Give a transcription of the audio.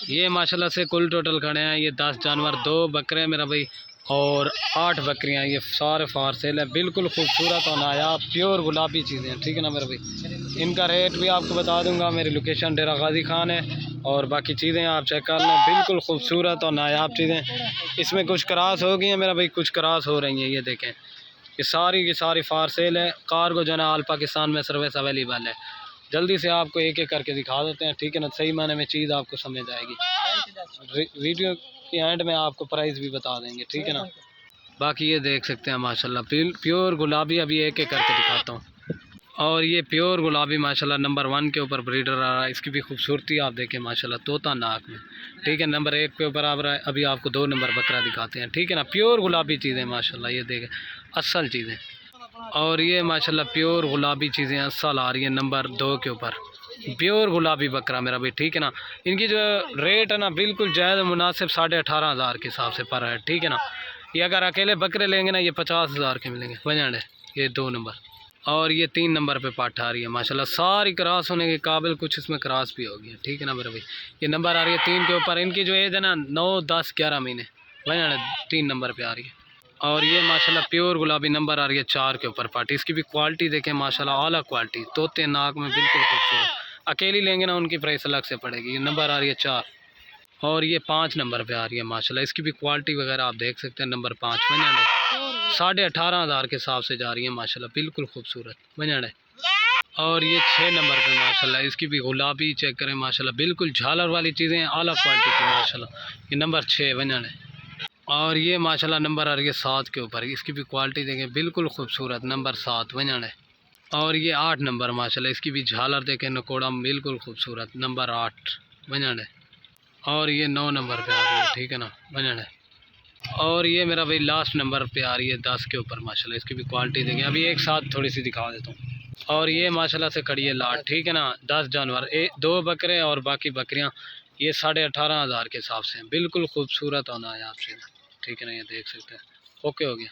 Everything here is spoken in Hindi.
ये माशाल्लाह से कुल टोटल खड़े हैं ये 10 जानवर, 2 बकरे मेरा भाई और 8 बकरियां, ये सारे फार सेल है। बिल्कुल खूबसूरत और नायाब प्योर गुलाबी चीज़ें हैं, ठीक है ना मेरा भाई। इनका रेट भी आपको बता दूंगा। मेरी लोकेशन डेरा गाजी खान है और बाकी चीज़ें आप चेक कर लें। बिल्कुल खूबसूरत और नायाब चीज़ें। इसमें कुछ क्रॉस हो गई हैं मेरा भाई, कुछ क्रॉस हो रही हैं। ये देखें ये सारी की सारी फार सेल है। कार्गो जो है ना ऑल पाकिस्तान में सर्विस अवेलेबल है। जल्दी से आपको एक एक करके दिखा देते हैं, ठीक है ना। सही माने में चीज़ आपको समझ आएगी। वीडियो के एंड में आपको प्राइस भी बता देंगे, ठीक है ना। बाकी ये देख सकते हैं माशाल्लाह प्योर गुलाबी। अभी एक एक करके दिखाता हूँ। और ये प्योर गुलाबी माशाल्लाह नंबर 1 के ऊपर ब्रीडर आ रहा है। इसकी भी खूबसूरती आप देखें माशाल्लाह, तोता नाक में, ठीक है। नंबर 1 के ऊपर आ रहा है। अभी आपको 2 नंबर बकरा दिखाते हैं, ठीक है ना। प्योर गुलाबी चीज़ें माशाल्लाह, ये देखें असल चीज़ें। और ये माशाल्लाह प्योर गुलाबी चीज़ें असल आ रही है नंबर 2 के ऊपर। प्योर गुलाबी बकरा मेरा भाई, ठीक है ना। इनकी जो रेट है ना बिल्कुल जायज़ मुनासिब 18,500 के हिसाब से पर है, ठीक है ना। ये अगर अकेले बकरे लेंगे ना ये 50,000 के मिलेंगे वजन है। ये 2 नंबर और ये 3 नंबर पे पाठ आ रही है माशाल्लाह, सारी क्रॉस होने के काबिल, कुछ इसमें क्रॉस भी होगी, ठीक है ना मेरा भाई। ये नंबर आ रही है 3 के ऊपर। इनकी जो एज है ना 9, 10, 11 महीने वजन है, 3 नंबर पे आ रही है। और ये माशाल्लाह प्योर गुलाबी नंबर आ रही है 4 के ऊपर पार्टी। इसकी भी क्वालिटी देखें माशाल्लाह, आला क्वालिटी, तोते नाक में बिल्कुल खूबसूरत। अकेली लेंगे ना उनकी प्राइस अलग से पड़ेगी। ये नंबर आ रही है 4 और ये 5 नंबर पे आ रही है माशाल्लाह। इसकी भी क्वालिटी वगैरह आप देख सकते हैं। नंबर 5 वजन है 18,500 के हिसाब से जा रही है माशाल्लाह, बिल्कुल खूबसूरत वजन है। और ये 6 नंबर पे माशाल्लाह, इसकी भी गुलाबी चेक करें माशाल्लाह, बिल्कुल झालर वाली चीज़ें आला क्वालिटी की माशाल्लाह। ये नंबर 6 वजन है। और ये माशाल्लाह नंबर आ रही है 7 के ऊपर। इसकी भी क्वालिटी देखें बिल्कुल खूबसूरत, नंबर 7 वजन है। और ये 8 नंबर माशाल्लाह, इसकी भी झालर देखें नकोड़ा बिल्कुल खूबसूरत, नंबर 8 वजन है। और ये 9 नंबर पे आ रही है, ठीक है ना वजन है। और ये मेरा भाई लास्ट नंबर पे आ रही है 10 के ऊपर माशाल्लाह। इसकी भी क्वालिटी देखें, अभी एक साथ थोड़ी सी दिखा देता हूँ। और ये माशाल्लाह से खड़ी है लाट, ठीक है ना। 10 जानवर, 2 बकरे और बाकी बकरियाँ ये 18,500 के हिसाब से हैं। बिल्कुल खूबसूरत होना है आपसे, ठीक है ना। ये देख सकते हैं। ओके हो गया।